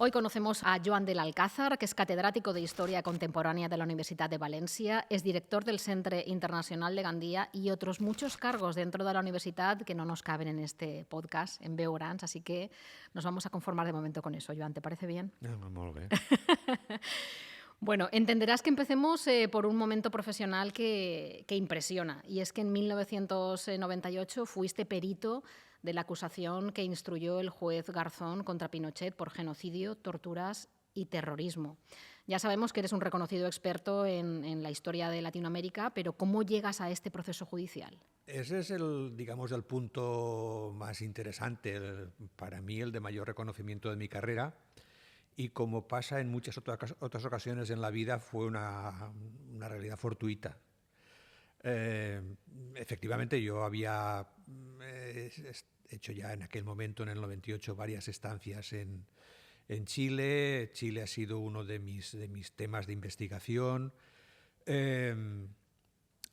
Hoy conocemos a Joan del Alcázar, que es catedrático de Historia Contemporánea de la Universitat de València, es director del Centre Internacional de Gandia y otros muchos cargos dentro de la universidad que no nos caben en este podcast, en veu grans, así que nos vamos a conformar de momento con eso. Joan, ¿te parece bien? Molt bé. Bueno, entenderás que empecemos por un momento profesional que impresiona, y es que en 1998 fuiste perito de la acusación que instruyó el juez Garzón contra Pinochet por genocidio, torturas y terrorismo. Ya sabemos que eres un reconocido experto en la historia de Latinoamérica, pero ¿cómo llegas a este proceso judicial? Ese es el punto más interesante, para mí el de mayor reconocimiento de mi carrera. Y como pasa en muchas otras ocasiones en la vida, fue una realidad fortuita. Efectivamente, yo había hecho ya en aquel momento, en el 98, varias estancias en Chile. Chile ha sido uno de mis temas de investigación.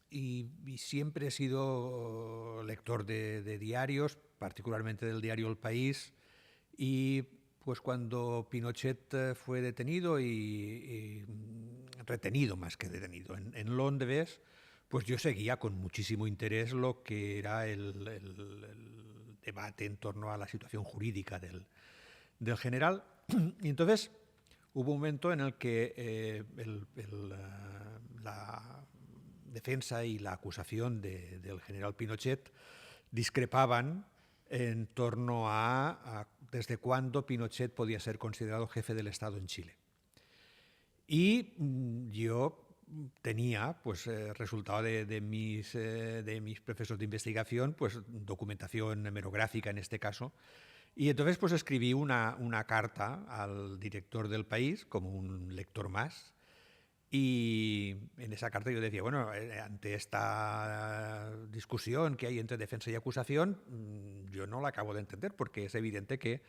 Y siempre he sido lector de diarios, particularmente del diario El País. Y pues cuando Pinochet fue detenido y retenido más que detenido en Londres, pues yo seguía con muchísimo interés lo que era el debate en torno a la situación jurídica del general. Y entonces hubo un momento en el que la defensa y la acusación del general Pinochet discrepaban en torno a desde cuándo Pinochet podía ser considerado jefe del Estado en Chile. Y yo tenía, pues, resultado de mis procesos de investigación, pues documentación hemerográfica en este caso. Y entonces pues escribí una carta al director del País, como un lector más. Y en esa carta yo decía, bueno, ante esta discusión que hay entre defensa y acusación, yo no la acabo de entender, porque es evidente que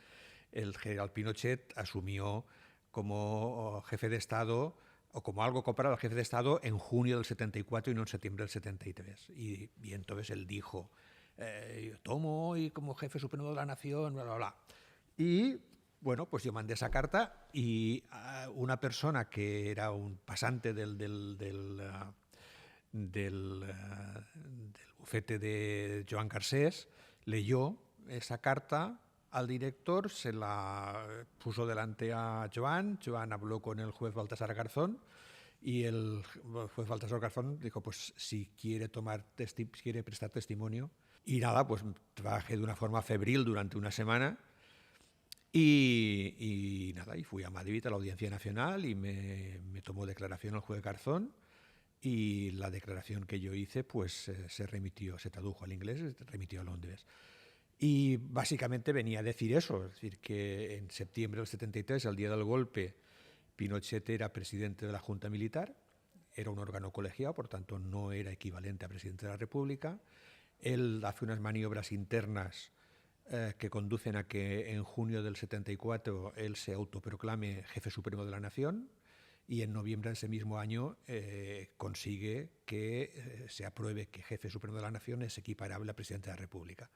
el general Pinochet asumió como jefe de Estado o como algo comparado al jefe de Estado en junio del 74 y no en septiembre del 73. Y entonces él dijo, yo tomo hoy como jefe supremo de la nación, bla, bla, bla. Y bueno, pues yo mandé esa carta y una persona que era un pasante del bufete de Joan Garcés leyó esa carta al director, se la puso delante a Joan. Joan habló con el juez Baltasar Garzón y el juez Baltasar Garzón dijo, pues si quiere quiere prestar testimonio. Y nada, pues trabajé de una forma febril durante una semana. Y nada, y fui a Madrid a la Audiencia Nacional y me tomó declaración el juez Garzón, y la declaración que yo hice pues se tradujo al inglés, se remitió a Londres. Y básicamente venía a decir eso, es decir, que en septiembre del 73, al día del golpe, Pinochet era presidente de la Junta Militar, era un órgano colegiado, por tanto no era equivalente a presidente de la República. Él hace unas maniobras internas que conducen a que en junio del 74 él se autoproclame jefe supremo de la nación, y en noviembre de ese mismo año consigue que se apruebe que jefe supremo de la nación es equiparable a presidente de la República.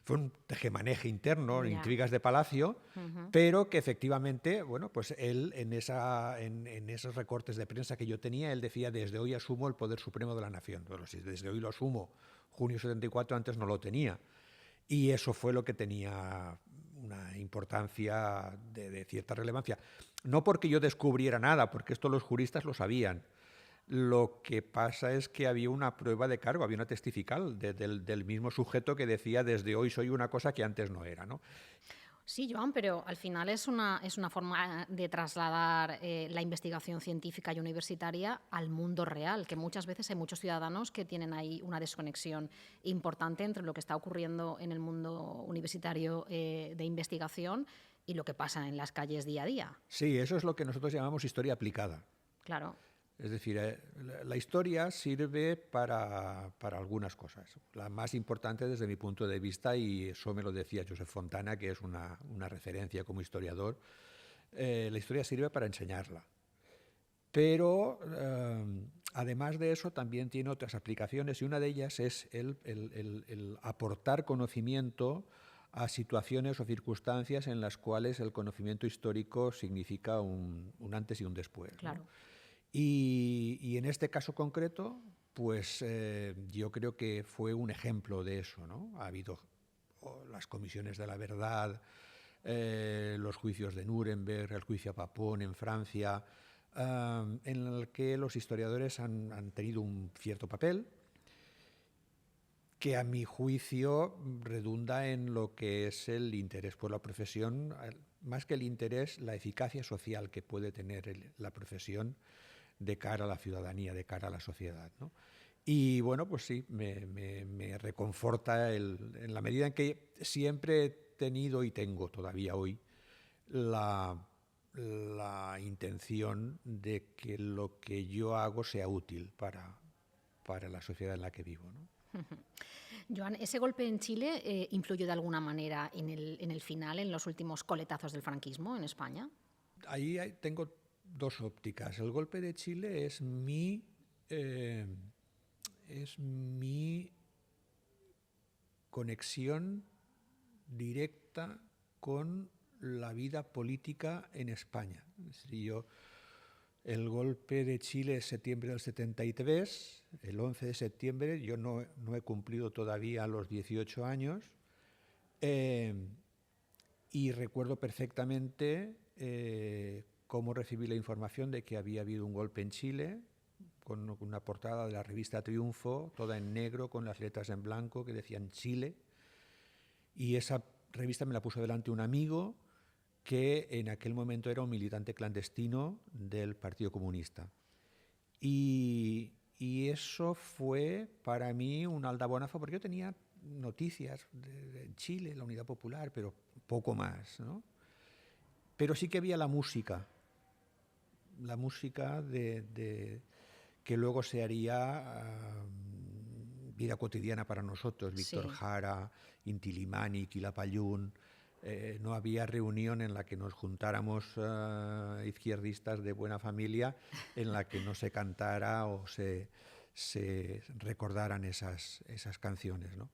Fue un tejemaneje interno, intrigas de palacio, pero que efectivamente, bueno, pues él en esos recortes de prensa que yo tenía, él decía, desde hoy asumo el poder supremo de la nación. Bueno, si desde hoy lo asumo, junio 74, antes no lo tenía. Y eso fue lo que tenía una importancia de cierta relevancia. No porque yo descubriera nada, porque esto los juristas lo sabían. Lo que pasa es que había una prueba de cargo, había una testifical del mismo sujeto que decía, desde hoy soy una cosa que antes no era, ¿no? Sí, Joan, pero al final es una forma de trasladar la investigación científica y universitaria al mundo real, que muchas veces hay muchos ciudadanos que tienen ahí una desconexión importante entre lo que está ocurriendo en el mundo universitario de investigación y lo que pasa en las calles día a día. Sí, eso es lo que nosotros llamamos historia aplicada. Claro. Es decir, la historia sirve para algunas cosas. La más importante desde mi punto de vista, y eso me lo decía Josep Fontana, que es una referencia como historiador, la historia sirve para enseñarla. Pero además de eso también tiene otras aplicaciones, y una de ellas es el aportar conocimiento a situaciones o circunstancias en las cuales el conocimiento histórico significa un antes y un después, claro. ¿no? Y en este caso concreto, pues yo creo que fue un ejemplo de eso, ¿no? Ha habido las comisiones de la verdad, los juicios de Nuremberg, el juicio a Papon en Francia, en el que los historiadores han tenido un cierto papel que a mi juicio redunda en lo que es el interés por la profesión, más que el interés, la eficacia social que puede tener la profesión de cara a la ciudadanía, de cara a la sociedad, ¿no? Y bueno, pues sí, me reconforta en la medida en que siempre he tenido y tengo todavía hoy la intención de que lo que yo hago sea útil para la sociedad en la que vivo, ¿no? Joan, ¿ese golpe en Chile influyó de alguna manera en el final, en los últimos coletazos del franquismo en España? Ahí tengo dos ópticas. El golpe de Chile es mi conexión directa con la vida política en España. Es decir, el golpe de Chile es septiembre del 73, el 11 de septiembre, yo no he cumplido todavía los 18 años, y recuerdo perfectamente cómo recibí la información de que había habido un golpe en Chile, con una portada de la revista Triunfo, toda en negro, con las letras en blanco que decían Chile, y esa revista me la puso delante un amigo que en aquel momento era un militante clandestino del Partido Comunista. Y eso fue para mí un aldabonazo, porque yo tenía noticias de Chile, la Unidad Popular, pero poco más, ¿no? Pero sí que había la música que luego se haría vida cotidiana para nosotros, Víctor Sí. Jara, Inti Limani, Quilapayún. No había reunión en la que nos juntáramos izquierdistas de buena familia en la que no se cantara o se recordaran esas canciones, ¿no?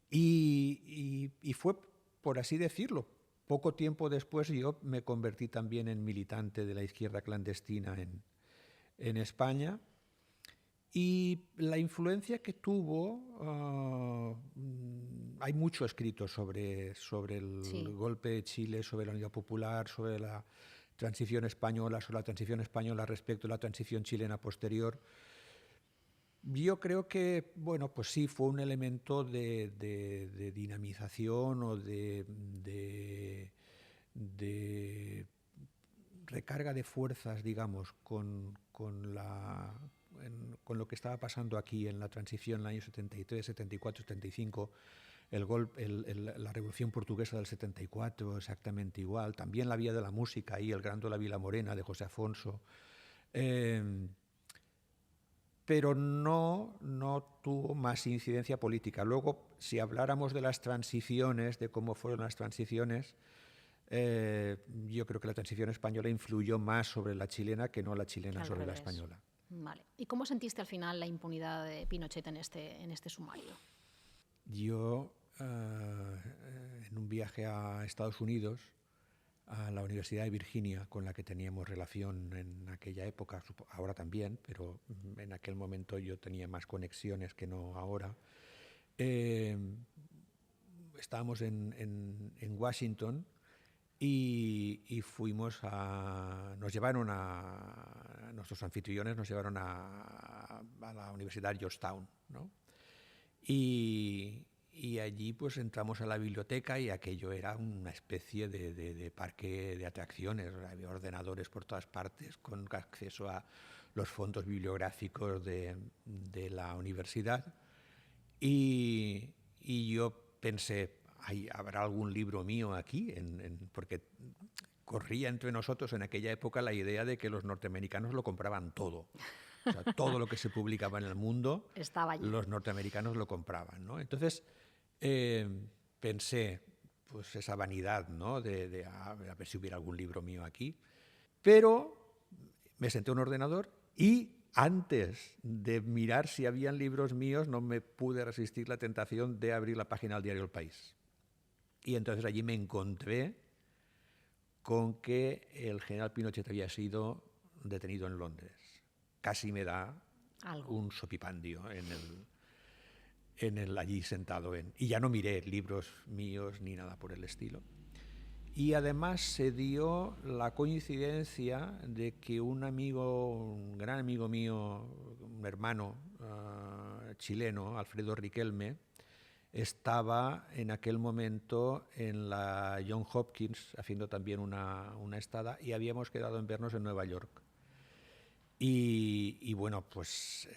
Y fue, por así decirlo, poco tiempo después yo me convertí también en militante de la izquierda clandestina en España. Y la influencia que tuvo, hay mucho escrito sobre el Sí. golpe de Chile, sobre la Unidad Popular, sobre la transición española, respecto a la transición chilena posterior. Yo creo que, bueno, pues sí, fue un elemento de dinamización o de recarga de fuerzas, digamos, con lo que estaba pasando aquí en la transición en el año 73, 74, 75, la Revolución Portuguesa del 74, exactamente igual, también la vía de la música ahí, el Grando de la Vila Morena de José Afonso, pero no tuvo más incidencia política. Luego, si habláramos de las transiciones, de cómo fueron las transiciones, yo creo que la transición española influyó más sobre la chilena que no la chilena sobre la española. Vale. ¿Y cómo sentiste al final la impunidad de Pinochet en este sumario? Yo, en un viaje a Estados Unidos, a la Universidad de Virginia, con la que teníamos relación en aquella época, ahora también, pero en aquel momento yo tenía más conexiones que no ahora, estábamos en Washington y fuimos nos llevaron nuestros anfitriones nos llevaron a la Universidad Georgetown, ¿no? Y allí pues entramos a la biblioteca y aquello era una especie de parque de atracciones. Había ordenadores por todas partes con acceso a los fondos bibliográficos de la universidad. Y yo pensé, ¿habrá algún libro mío aquí? Porque corría entre nosotros en aquella época la idea de que los norteamericanos lo compraban todo. O sea, todo lo que se publicaba en el mundo, estaba allí. Los norteamericanos lo compraban, ¿no? Entonces pensé, pues esa vanidad, ¿no? De a ver si hubiera algún libro mío aquí. Pero me senté a un ordenador y antes de mirar si habían libros míos no me pude resistir la tentación de abrir la página del diario El País. Y entonces allí me encontré con que el general Pinochet había sido detenido en Londres. Casi me da Algo. un sopipandio allí sentado y ya no miré libros míos ni nada por el estilo. Y además se dio la coincidencia de que un gran amigo mío, un hermano chileno, Alfredo Riquelme, estaba en aquel momento en la Johns Hopkins haciendo también una estada, y habíamos quedado en vernos en Nueva York. Y bueno, pues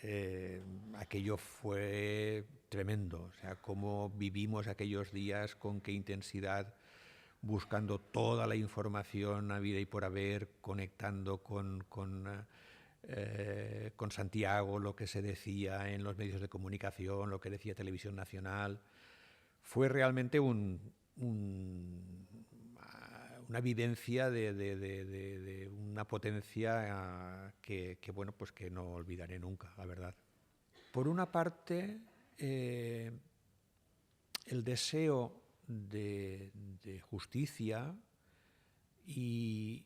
aquello fue tremendo, o sea, cómo vivimos aquellos días, con qué intensidad, buscando toda la información habida y por haber, conectando con Santiago, lo que se decía en los medios de comunicación, lo que decía Televisión Nacional. Fue realmente una vivencia de una potencia bueno, pues que no olvidaré nunca, la verdad. Por una parte, el deseo de justicia y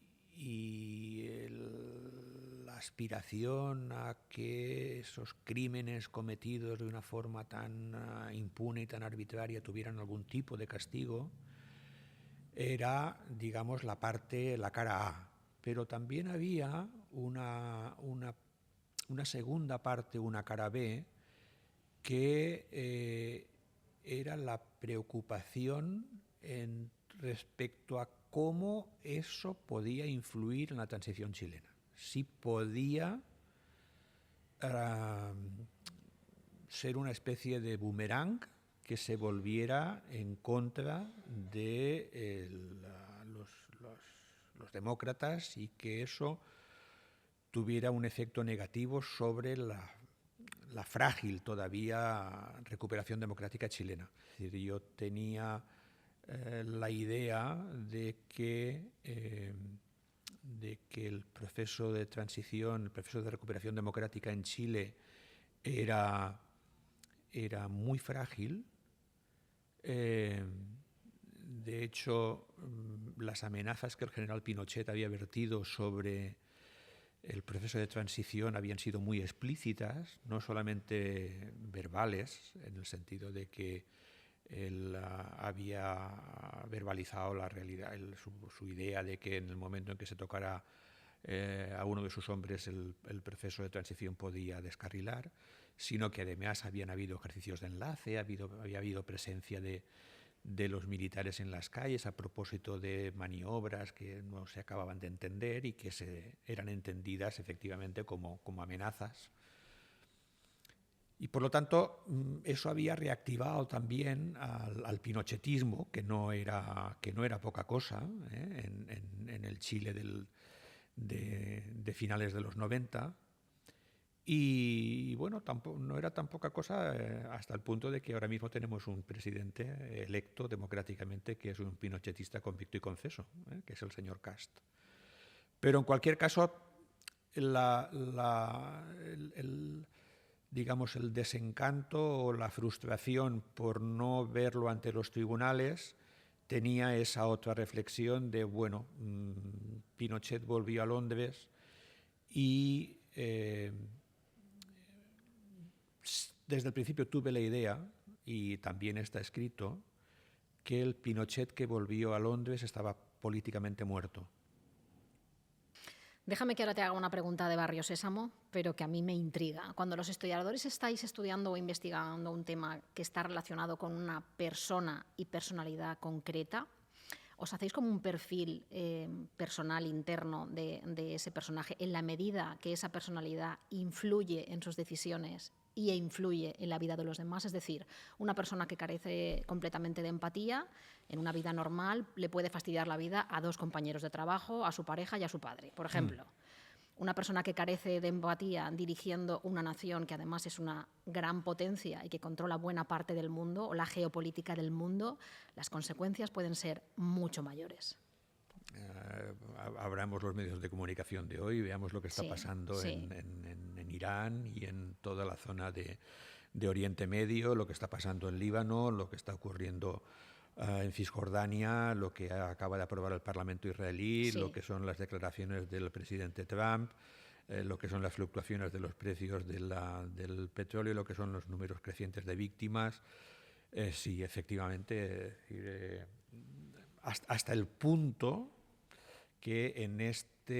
la aspiración a que esos crímenes cometidos de una forma tan impune y tan arbitraria tuvieran algún tipo de castigo, era, digamos, la cara A. Pero también había una segunda parte, una cara B, que era la preocupación respecto a cómo eso podía influir en la transición chilena. Si podía ser una especie de boomerang que se volviera en contra de los demócratas, y que eso tuviera un efecto negativo sobre la frágil todavía recuperación democrática chilena. Es decir, yo tenía la idea de que el proceso de transición, el proceso de recuperación democrática en Chile era muy frágil. De hecho, las amenazas que el general Pinochet había vertido sobre el proceso de transición habían sido muy explícitas, no solamente verbales, en el sentido de que él había verbalizado la realidad, su idea de que en el momento en que se tocara a uno de sus hombres el proceso de transición podía descarrilar, sino que además habían habido ejercicios de enlace, había habido presencia de los militares en las calles a propósito de maniobras que no se acababan de entender y que eran entendidas efectivamente como amenazas. Y por lo tanto, eso había reactivado también al pinochetismo, que no era poca cosa, en el Chile de finales de los 90. Y bueno, no era tan poca cosa, hasta el punto de que ahora mismo tenemos un presidente electo democráticamente que es un pinochetista convicto y confeso, que es el señor Kast. Pero en cualquier caso, digamos, el desencanto o la frustración por no verlo ante los tribunales tenía esa otra reflexión de, bueno, Pinochet volvió a Londres y desde el principio tuve la idea, y también está escrito, que el Pinochet que volvió a Londres estaba políticamente muerto. Déjame que ahora te haga una pregunta de Barrio Sésamo, pero que a mí me intriga. Cuando los historiadores estáis estudiando o investigando un tema que está relacionado con una persona y personalidad concreta, ¿os hacéis como un perfil personal interno de ese personaje en la medida que esa personalidad influye en sus decisiones e influye en la vida de los demás? Es decir, una persona que carece completamente de empatía, en una vida normal, le puede fastidiar la vida a dos compañeros de trabajo, a su pareja y a su padre, por ejemplo. Una persona que carece de empatía dirigiendo una nación que además es una gran potencia y que controla buena parte del mundo o la geopolítica del mundo, las consecuencias pueden ser mucho mayores. Abramos los medios de comunicación de hoy, veamos lo que está pasando en Irán y en toda la zona de Oriente Medio, lo que está pasando en Líbano, lo que está ocurriendo En Cisjordania, lo que acaba de aprobar el Parlamento israelí, Sí. lo que son las declaraciones del presidente Trump, lo que son las fluctuaciones de los precios del petróleo, lo que son los números crecientes de víctimas. Sí, efectivamente, hasta el punto que en este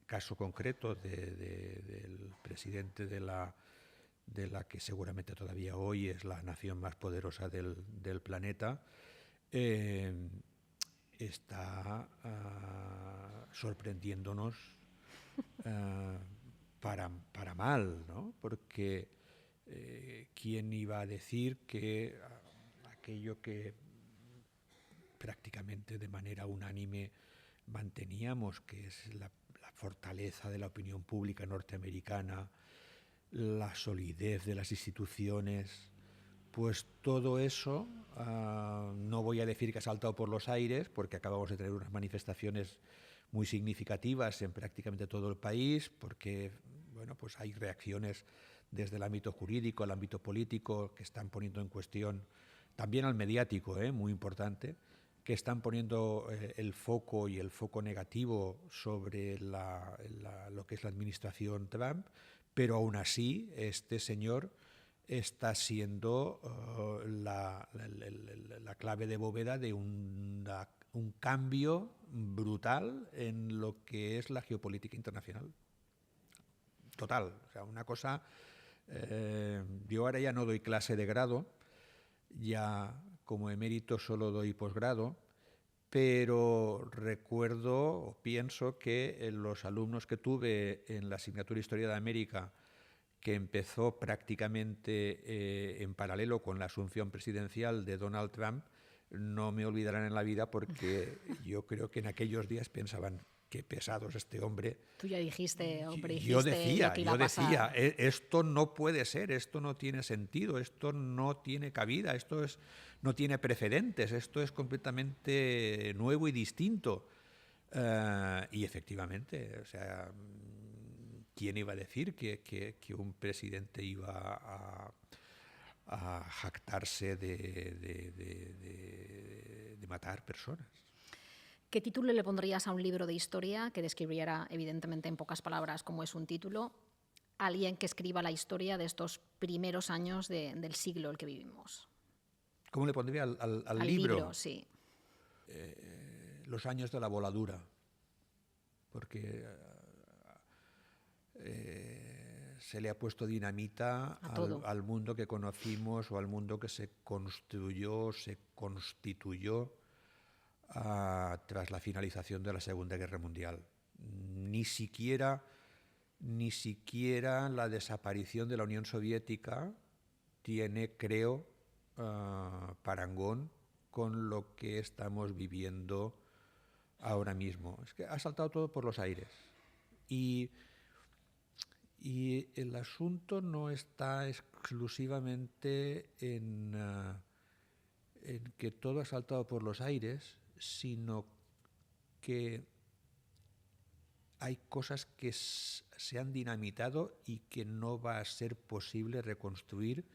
caso concreto del presidente de la que seguramente todavía hoy es la nación más poderosa del planeta, está sorprendiéndonos uh, para mal, ¿no? Porque ¿quién iba a decir que aquello que prácticamente de manera unánime manteníamos, que es la fortaleza de la opinión pública norteamericana, la solidez de las instituciones, pues todo eso, no voy a decir que ha saltado por los aires, porque acabamos de tener unas manifestaciones muy significativas en prácticamente todo el país, porque bueno, pues hay reacciones desde el ámbito jurídico al ámbito político que están poniendo en cuestión, también al mediático, muy importante, que están poniendo el foco y el foco negativo sobre lo que es la administración Trump, pero aún así este señor está siendo la clave de bóveda de un cambio brutal en lo que es la geopolítica internacional. Total, o sea, una cosa... yo ahora ya no doy clase de grado, ya como emérito solo doy posgrado, pero recuerdo o pienso que los alumnos que tuve en la asignatura Historia de América, que empezó prácticamente en paralelo con la asunción presidencial de Donald Trump, no me olvidarán en la vida, porque yo creo que en aquellos días pensaban, qué pesado es este hombre. Tú ya dijiste o Yo predijiste lo que iba a pasar. Esto no puede ser, esto no tiene sentido, esto no tiene cabida, no tiene precedentes, esto es completamente nuevo y distinto. Y efectivamente, o sea, ¿quién iba a decir que un presidente iba a jactarse de matar personas? ¿Qué título le pondrías a un libro de historia que describiera, evidentemente en pocas palabras, como es un título, alguien que escriba la historia de estos primeros años del siglo en el que vivimos? ¿Cómo le pondría al Al libro, sí. Los años de la voladura, porque se le ha puesto dinamita al mundo que conocimos o al mundo que se construyó, se constituyó tras la finalización de la Segunda Guerra Mundial. Ni siquiera la desaparición de la Unión Soviética tiene, creo, parangón con lo que estamos viviendo ahora mismo. Es que ha saltado todo por los aires. Y el asunto no está exclusivamente en que todo ha saltado por los aires, sino que hay cosas que se han dinamitado y que no va a ser posible reconstruir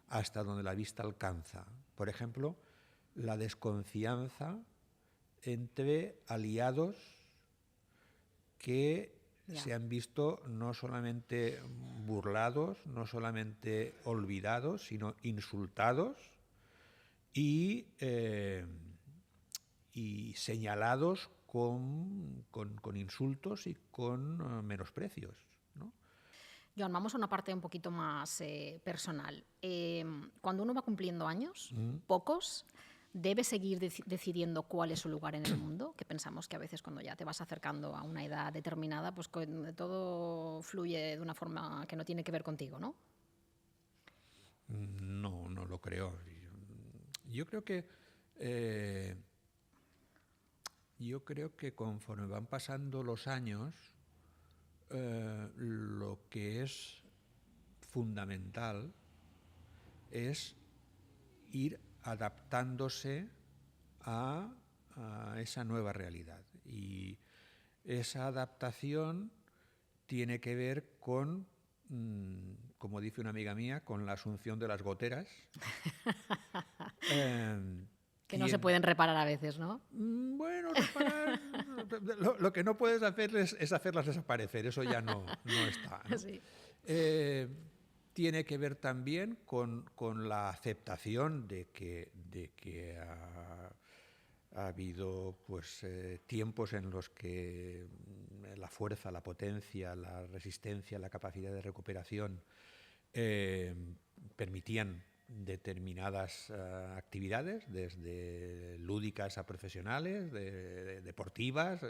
hasta donde la vista alcanza. Por ejemplo, la desconfianza entre aliados que se han visto no solamente burlados, no solamente olvidados, sino insultados y señalados con insultos y con menosprecios, ¿no? Joan, vamos a una parte un poquito más personal. Cuando uno va cumpliendo años, pocos, ¿debe seguir decidiendo cuál es su lugar en el mundo? Que pensamos que a veces cuando ya te vas acercando a una edad determinada, pues todo fluye de una forma que no tiene que ver contigo, ¿no? No, no lo creo. Yo creo que conforme van pasando los años, lo que es fundamental es ir adaptándose a esa nueva realidad. Y esa adaptación tiene que ver con, como dice una amiga mía, con la asunción de las goteras. Que no se pueden reparar a veces, ¿no? Bueno, reparar, lo que no puedes hacer es hacerlas desaparecer, eso ya no está, ¿no? Sí. Tiene que ver también con la aceptación de que ha habido pues, tiempos en los que la fuerza, la potencia, la resistencia, la capacidad de recuperación permitían determinadas actividades, desde lúdicas a profesionales, deportivas,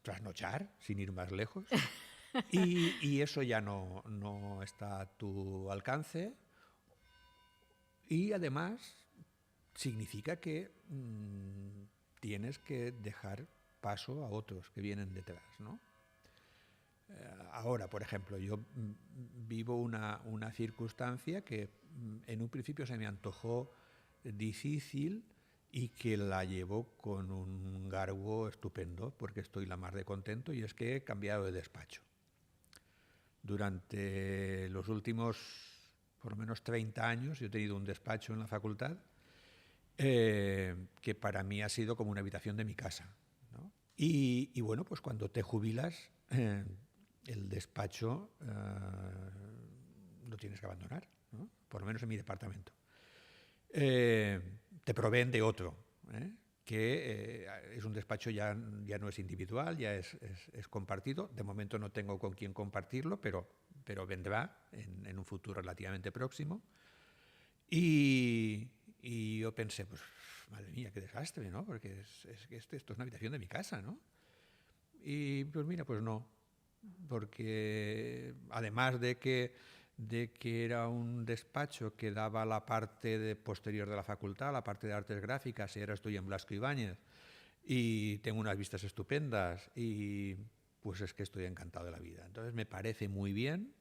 trasnochar, sin ir más lejos. Y eso ya no está a tu alcance. Y además significa que tienes que dejar paso a otros que vienen detrás, ¿no? Ahora, por ejemplo, yo vivo una circunstancia que en un principio se me antojó difícil y que la llevo con un garbo estupendo, porque estoy la más de contento, y es que he cambiado de despacho. Durante los últimos, por lo menos 30 años, yo he tenido un despacho en la facultad que para mí ha sido como una habitación de mi casa, ¿no? Y bueno, pues cuando te jubilas, el despacho lo tienes que abandonar, ¿no? Por lo menos en mi departamento. Te proveen de otro, que es un despacho ya no es individual, ya es compartido. De momento no tengo con quién compartirlo, pero vendrá en un futuro relativamente próximo. Y yo pensé, pues, madre mía, qué desastre, ¿no? Porque esto es una habitación de mi casa, ¿no? Y pues mira, pues no, porque además de que era un despacho que daba la parte posterior de la facultad, la parte de artes gráficas, y ahora estoy en Blasco Ibáñez, y tengo unas vistas estupendas, y pues es que estoy encantado de la vida. Entonces me parece muy bien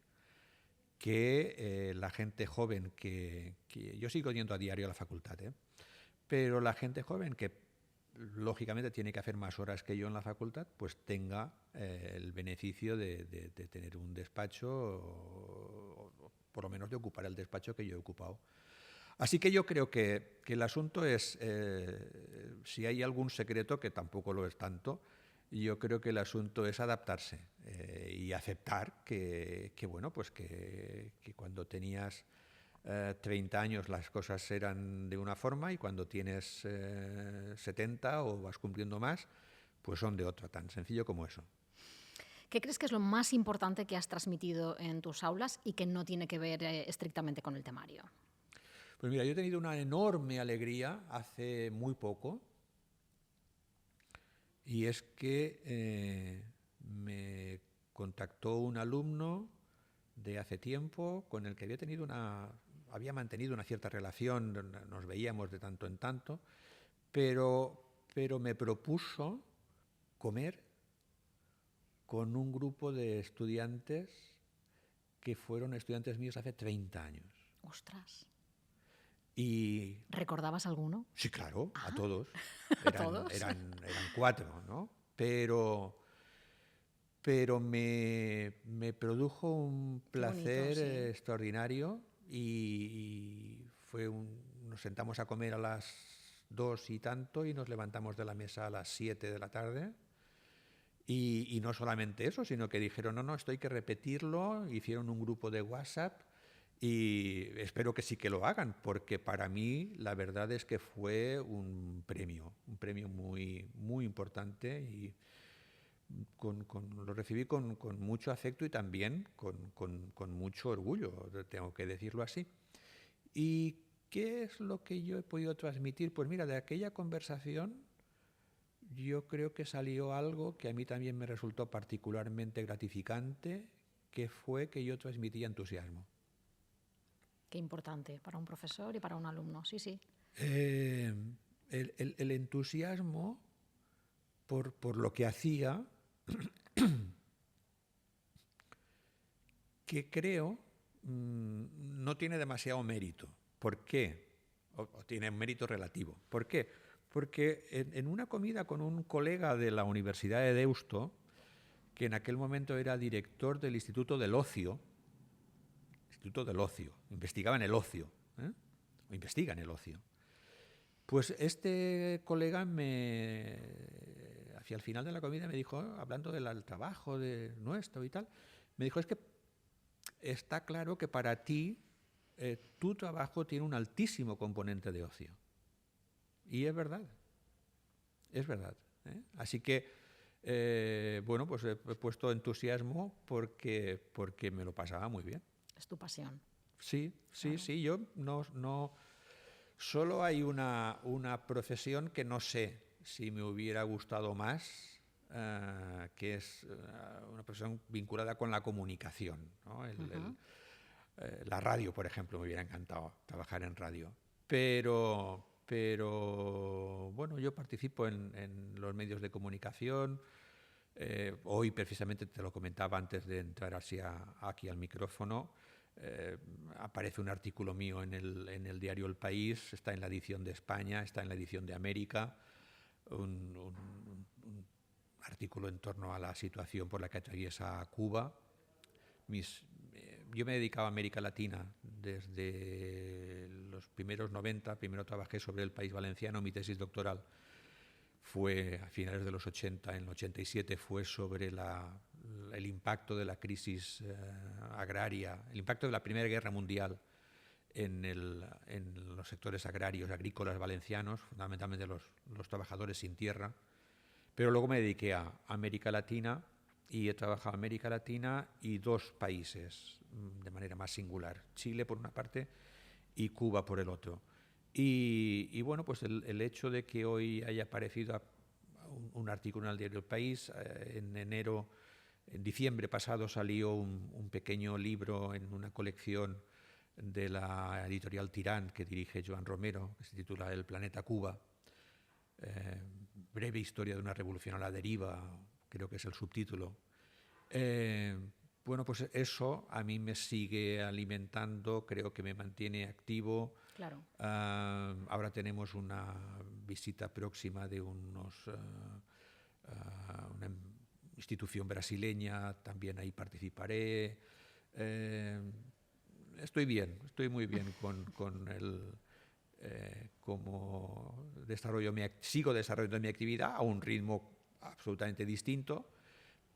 que la gente joven que yo sigo yendo a diario a la facultad, pero la gente joven que lógicamente tiene que hacer más horas que yo en la facultad, pues tenga el beneficio de tener un despacho o por lo menos de ocupar el despacho que yo he ocupado. Así que yo creo que el asunto es, si hay algún secreto, que tampoco lo es tanto, yo creo que el asunto es adaptarse y aceptar que bueno, pues que cuando tenías 30 años las cosas eran de una forma y cuando tienes 70 o vas cumpliendo más, pues son de otra, tan sencillo como eso. ¿Qué crees que es lo más importante que has transmitido en tus aulas y que no tiene que ver estrictamente con el temario? Pues mira, yo he tenido una enorme alegría hace muy poco, y es que me contactó un alumno de hace tiempo con el que había mantenido una cierta relación, nos veíamos de tanto en tanto, pero me propuso comer con un grupo de estudiantes que fueron estudiantes míos hace 30 años. ¡Ostras! Y ¿Recordabas alguno? sí, claro, ¿Ah? a todos. ¿A todos? Eran 4, ¿no? Pero me produjo un placer bonito, sí. extraordinario y nos sentamos a comer a las 2 y tanto y nos levantamos de la mesa a las 7 de la tarde. Y no solamente eso, sino que dijeron, no, esto hay que repetirlo, hicieron un grupo de WhatsApp y espero que sí que lo hagan, porque para mí la verdad es que fue un premio muy, muy importante y lo recibí con mucho afecto y también con mucho orgullo, tengo que decirlo así. ¿Y qué es lo que yo he podido transmitir? Pues mira, de aquella conversación yo creo que salió algo que a mí también me resultó particularmente gratificante, que fue que yo transmitía entusiasmo. Qué importante para un profesor y para un alumno, sí, sí. El entusiasmo por lo que hacía, que creo no tiene demasiado mérito. ¿Por qué? O tiene un mérito relativo. ¿Por qué? Porque en una comida con un colega de la Universidad de Deusto, que en aquel momento era director del Instituto del Ocio Instituto del Ocio. Investigaban el ocio, o investigan el ocio. Pues este colega hacia el final de la comida me dijo, hablando del trabajo de nuestro y tal, me dijo, es que está claro que para ti tu trabajo tiene un altísimo componente de ocio. Y es verdad, es verdad. Así que, bueno, pues he puesto entusiasmo porque me lo pasaba muy bien. Es tu pasión. Sí, sí, Claro. sí. Yo no solo hay una profesión que no sé si me hubiera gustado más, que es una profesión vinculada con la comunicación, ¿no? La radio, por ejemplo, me hubiera encantado trabajar en radio. Pero bueno, yo participo en los medios de comunicación. Hoy, precisamente, te lo comentaba antes de entrar aquí al micrófono, aparece un artículo mío en el diario El País, está en la edición de España, está en la edición de América, un artículo en torno a la situación por la que atraviesa Cuba. Yo me he dedicado a América Latina desde los primeros 90, primero trabajé sobre el país valenciano, mi tesis doctoral fue a finales de los 80, en el 87 fue sobre el impacto de la crisis agraria, el impacto de la Primera Guerra Mundial en los sectores agrarios, agrícolas valencianos, fundamentalmente los trabajadores sin tierra. Pero luego me dediqué a América Latina y he trabajado en América Latina y dos países de manera más singular, Chile por una parte y Cuba por el otro. Y bueno, pues el hecho de que hoy haya aparecido un artículo en el diario El País, en diciembre pasado salió un pequeño libro en una colección de la editorial Tirán que dirige Joan Romero, que se titula El planeta Cuba, breve historia de una revolución a la deriva, creo que es el subtítulo. Bueno, pues eso a mí me sigue alimentando, creo que me mantiene activo. Claro. Ahora tenemos una visita próxima de una institución brasileña, también ahí participaré. Estoy muy bien con cómo sigo desarrollando mi actividad a un ritmo absolutamente distinto,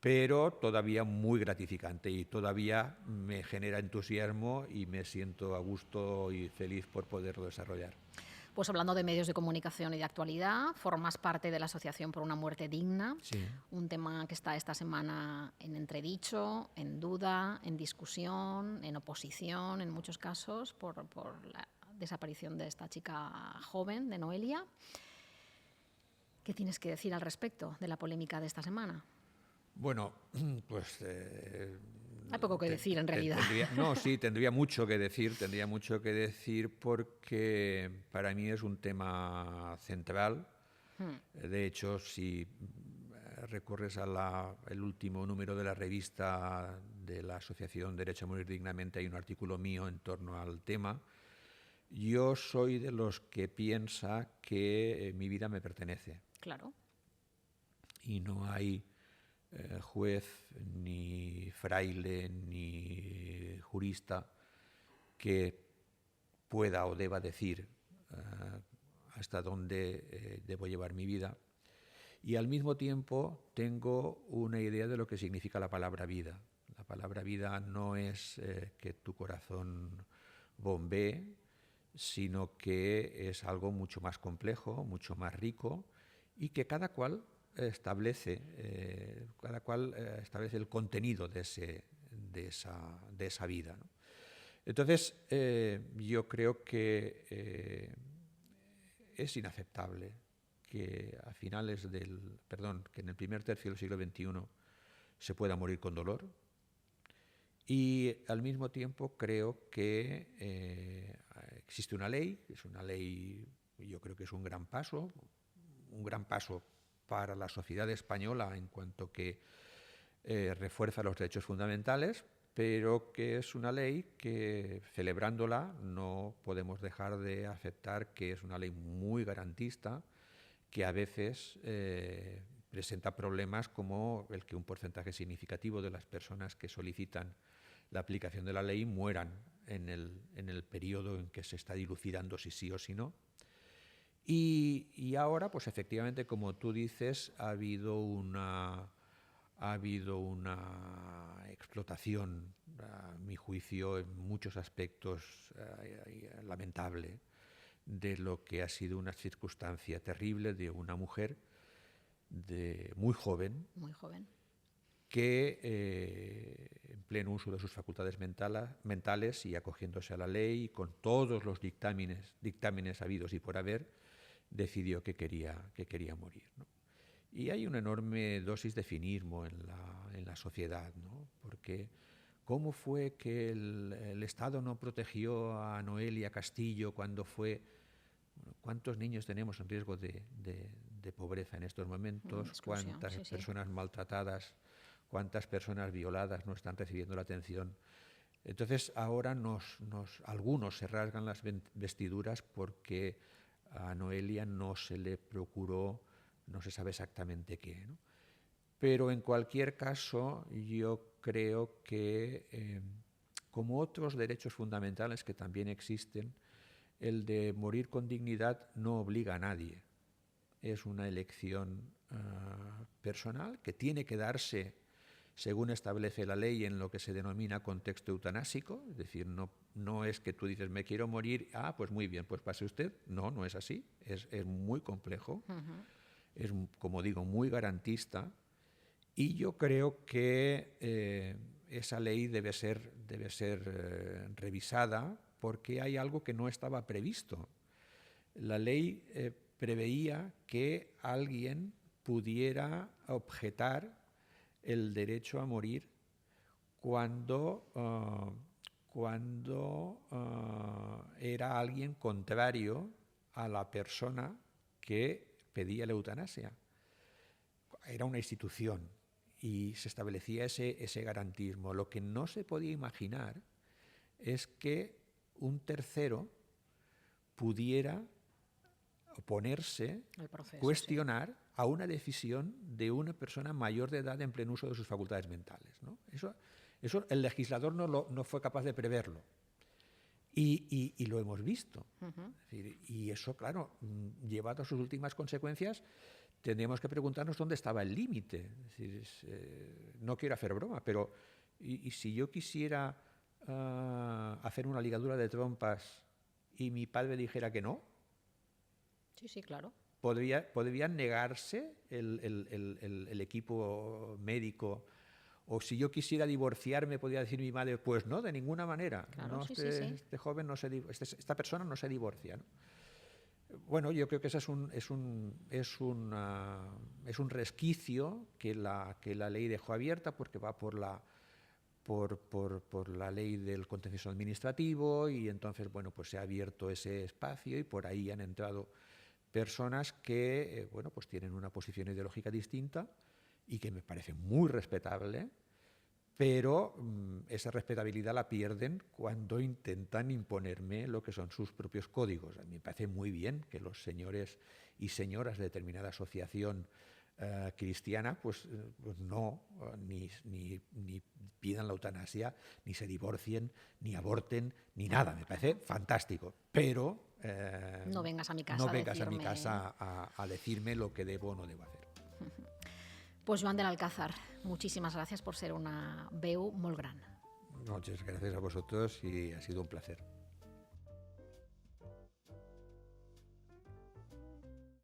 pero todavía muy gratificante y todavía me genera entusiasmo y me siento a gusto y feliz por poderlo desarrollar. Pues hablando de medios de comunicación y de actualidad, formas parte de la Asociación por una Muerte Digna, sí. Un tema que está esta semana en entredicho, en duda, en discusión, en oposición, en muchos casos, por la desaparición de esta chica joven, de Noelia. ¿Qué tienes que decir al respecto de la polémica de esta semana? Bueno, pues... hay poco que decir, en realidad. Tendría mucho que decir porque para mí es un tema central. De hecho, si recurres al último número de la revista de la Asociación Derecho a Morir Dignamente, hay un artículo mío en torno al tema. Yo soy de los que piensa que mi vida me pertenece. Claro. Y no hay juez, ni fraile, ni jurista que pueda o deba decir hasta dónde debo llevar mi vida. Y al mismo tiempo tengo una idea de lo que significa la palabra vida. La palabra vida no es que tu corazón bombee, sino que es algo mucho más complejo, mucho más rico, y que cada cual establece el contenido de esa vida, ¿no? Entonces, yo creo que es inaceptable que que en el primer tercio del siglo XXI se pueda morir con dolor. Y al mismo tiempo creo que existe una ley, yo creo que es un gran paso para la sociedad española en cuanto que refuerza los derechos fundamentales, pero que es una ley que, celebrándola, no podemos dejar de aceptar que es una ley muy garantista, que a veces presenta problemas como el que un porcentaje significativo de las personas que solicitan la aplicación de la ley mueran en el periodo en que se está dilucidando si sí o si no. Y ahora, pues efectivamente, como tú dices, ha habido una explotación, a mi juicio, en muchos aspectos lamentable, de lo que ha sido una circunstancia terrible de una mujer muy joven, que en pleno uso de sus facultades mentales y acogiéndose a la ley, con todos los dictámenes habidos y por haber, decidió que quería morir, ¿no? Y hay una enorme dosis de cinismo en la sociedad, ¿no? Porque ¿cómo fue que el Estado no protegió a Noelia Castillo cuando fue... ¿Cuántos niños tenemos en riesgo de pobreza en estos momentos? ¿Cuántas personas maltratadas, cuántas personas violadas no están recibiendo la atención? Entonces ahora algunos se rasgan las vestiduras porque a Noelia no se le procuró, no se sabe exactamente qué, ¿no? Pero en cualquier caso yo creo que como otros derechos fundamentales que también existen, el de morir con dignidad no obliga a nadie. Es una elección personal que tiene que darse según establece la ley en lo que se denomina contexto eutanásico. Es decir, no es que tú dices me quiero morir, pues muy bien, pues pase usted. No es así. Es muy complejo. Es, como digo, muy garantista. Y yo creo que esa ley debe ser revisada, porque hay algo que no estaba previsto. La ley preveía que alguien pudiera objetar el derecho a morir cuando era alguien contrario a la persona que pedía la eutanasia. Era una institución y se establecía ese garantismo. Lo que no se podía imaginar es que un tercero pudiera oponerse, cuestionar a una decisión de una persona mayor de edad en pleno uso de sus facultades mentales, ¿no? Eso el legislador no fue capaz de preverlo. Y lo hemos visto. Es decir, y eso, claro, llevado a sus últimas consecuencias, tendríamos que preguntarnos dónde estaba el límite. Es decir, no quiero hacer broma, pero ¿y si yo quisiera hacer una ligadura de trompas y mi padre dijera que no? Sí, claro. ¿Podría negarse el equipo médico? O si yo quisiera divorciarme, podría decir mi madre, pues no, de ninguna manera. Claro, No, sí. este joven esta persona no se divorcia, ¿no? Bueno, yo creo que ese es un resquicio que la ley dejó abierta, porque va por la ley del contencioso administrativo, y entonces, bueno, pues se ha abierto ese espacio y por ahí han entrado personas que, bueno, pues tienen una posición ideológica distinta y que me parece muy respetable, pero esa respetabilidad la pierden cuando intentan imponerme lo que son sus propios códigos. A mí me parece muy bien que los señores y señoras de determinada asociación cristiana pues no, ni pidan la eutanasia, ni se divorcien, ni aborten, ni nada. Me parece fantástico, pero no vengas a mi casa a decirme lo que debo o no debo hacer. Pues Joan del Alcázar, muchísimas gracias por ser una veu molt gran. Muchas gracias a vosotros y ha sido un placer.